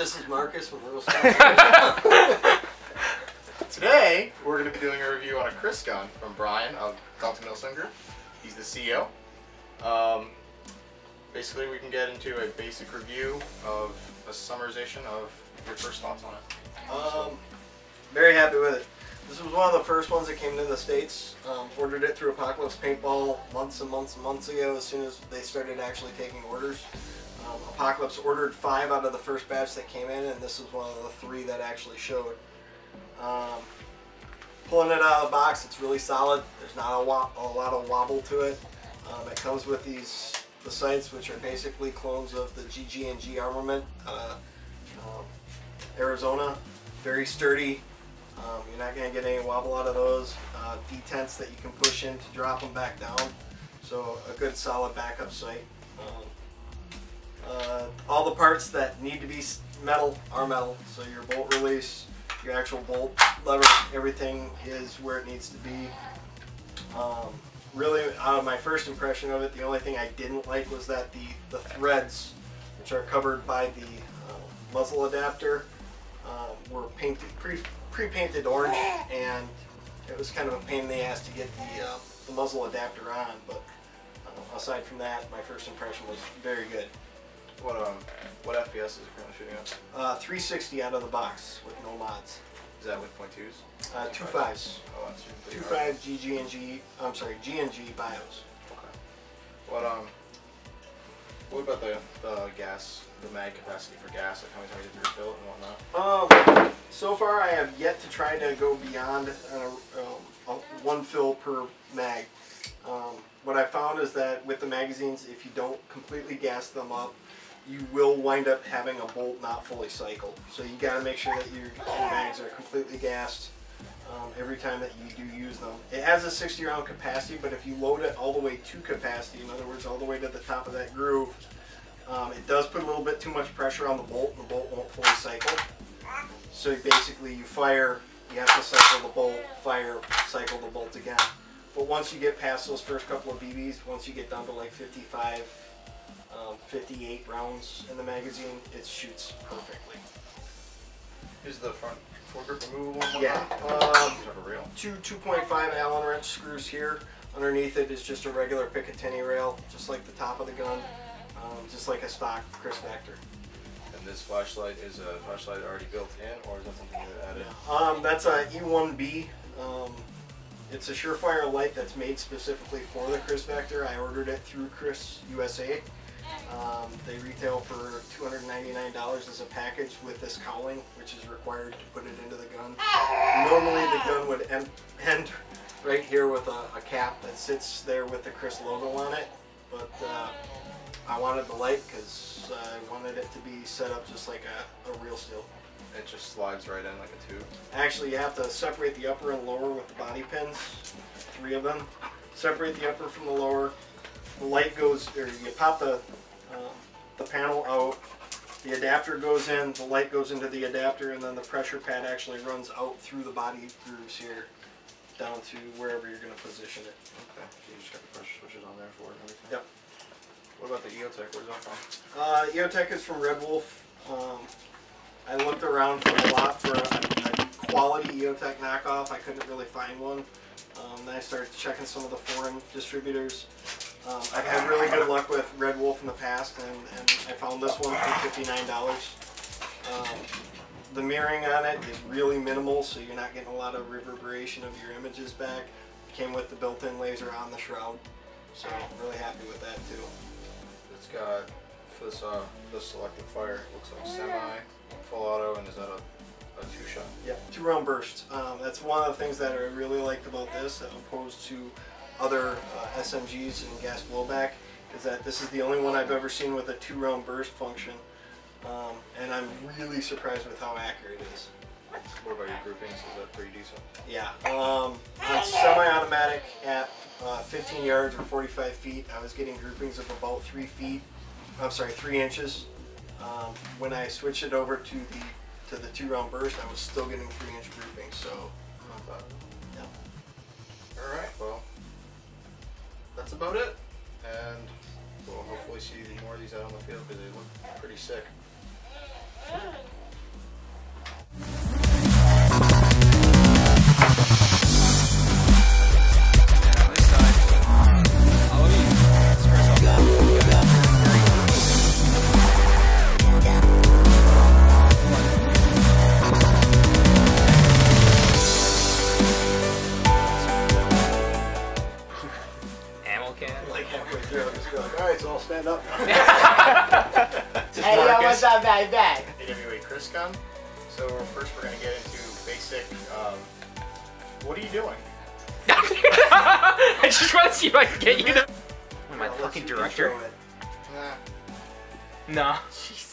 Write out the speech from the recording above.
this is Marcus from Airsoft. Today, we're going to be doing a review on a KRISS gun from Brian of MilSim Group. He's the CEO. Basically, we can get into a basic review of a summarization of your first thoughts on it. Very happy with it. This was one of the first ones that came to the States. Ordered it through Apocalypse Paintball months and months and months ago, as soon as they started actually taking orders. Apocalypse ordered 5 out of the first batch that came in, and this was one of the 3 that actually showed. Pulling it out of the box, it's really solid. There's not a lot of wobble to it. It comes with the sights, which are basically clones of the GG&G armament. Arizona, very sturdy. You're not going to get any wobble out of those. Detents that you can push in to drop them back down. So a good solid backup sight. All the parts that need to be metal are metal. So your bolt release, your actual bolt lever, everything is where it needs to be. Really, out of my first impression of it, the only thing I didn't like was that the threads, which are covered by the muzzle adapter, were painted pre-painted orange, and it was kind of a pain in the ass to get the muzzle adapter on. But aside from that, my first impression was very good. What FPS is it currently shooting at? 360 out of the box with no mods. Is that with .2s? 2.5s. Oh, that's 2.5 GG&G. I'm sorry, G&G BIOS. Okay. What about the gas, the mag capacity for gas? Like how many times you have to refill it and whatnot? So far I have yet to try to go beyond one fill per mag. What I found is that with the magazines, if you don't completely gas them up, you will wind up having a bolt not fully cycled. So you got to make sure that your mags are completely gassed every time that you do use them. It has a 60 round capacity, but if you load it all the way to capacity, in other words all the way to the top of that groove, it does put a little bit too much pressure on the bolt, and the bolt won't fully cycle. So basically you fire, you have to cycle the bolt, fire, cycle the bolt again. But once you get past those first couple of BBs, once you get down to like 55, 58 rounds in the magazine, it shoots perfectly. Is the front foregrip removable? Yeah. Rail? Two 2.5 Allen wrench screws here. Underneath it is just a regular Picatinny rail, just like the top of the gun, just like a stock KRISS Vector. And this flashlight is a flashlight already built in, or is that something you added? That's a E1B. It's a Surefire light that's made specifically for the KRISS Vector. I ordered it through KRISS USA. They retail for $299 as a package with this cowling, which is required to put it into the gun. Normally the gun would end right here with a cap that sits there with the KRISS logo on it, but I wanted the light because I wanted it to be set up just like a real steel. It just slides right in like a tube. Actually, you have to separate the upper and lower with the body pins, 3 of them. Separate the upper from the lower. The light goes, or you pop the panel out, the adapter goes in, the light goes into the adapter, and then the pressure pad actually runs out through the body grooves here, down to wherever you're going to position it. Okay, so you just got the pressure switches on there for it and everything? Yep. What about the EOTech? Where's that from? EOTech is from Red Wolf. I looked around for a lot for a quality EOTech knockoff. I couldn't really find one. Then I started checking some of the foreign distributors. I've had really good luck with Red Wolf in the past, and I found this one for $59. The mirroring on it is really minimal, so you're not getting a lot of reverberation of your images back. It came with the built-in laser on the shroud, so I'm really happy with that too. It's got, for this selective fire, it looks like semi, full auto, and is that a 2-shot? Yeah, 2-round burst. That's one of the things that I really liked about this, as opposed to other SMGs and gas blowback, is that this is the only one I've ever seen with a 2-round burst function, and I'm really surprised with how accurate it is. What about your groupings? Is that pretty decent? Yeah, on semi-automatic at 15 yards or 45 feet, I was getting groupings of about 3 inches. When I switched it over to the 2-round burst, I was still getting 3-inch groupings. So, yeah. All right, well, that's about it, and we'll hopefully see more of these out on the field because they look pretty sick. bag. AWA KRISS gun. So first we're gonna get into basic. What are you doing? I just want to see if I can get you to. Am I the fucking director? Nah. No. Jeez.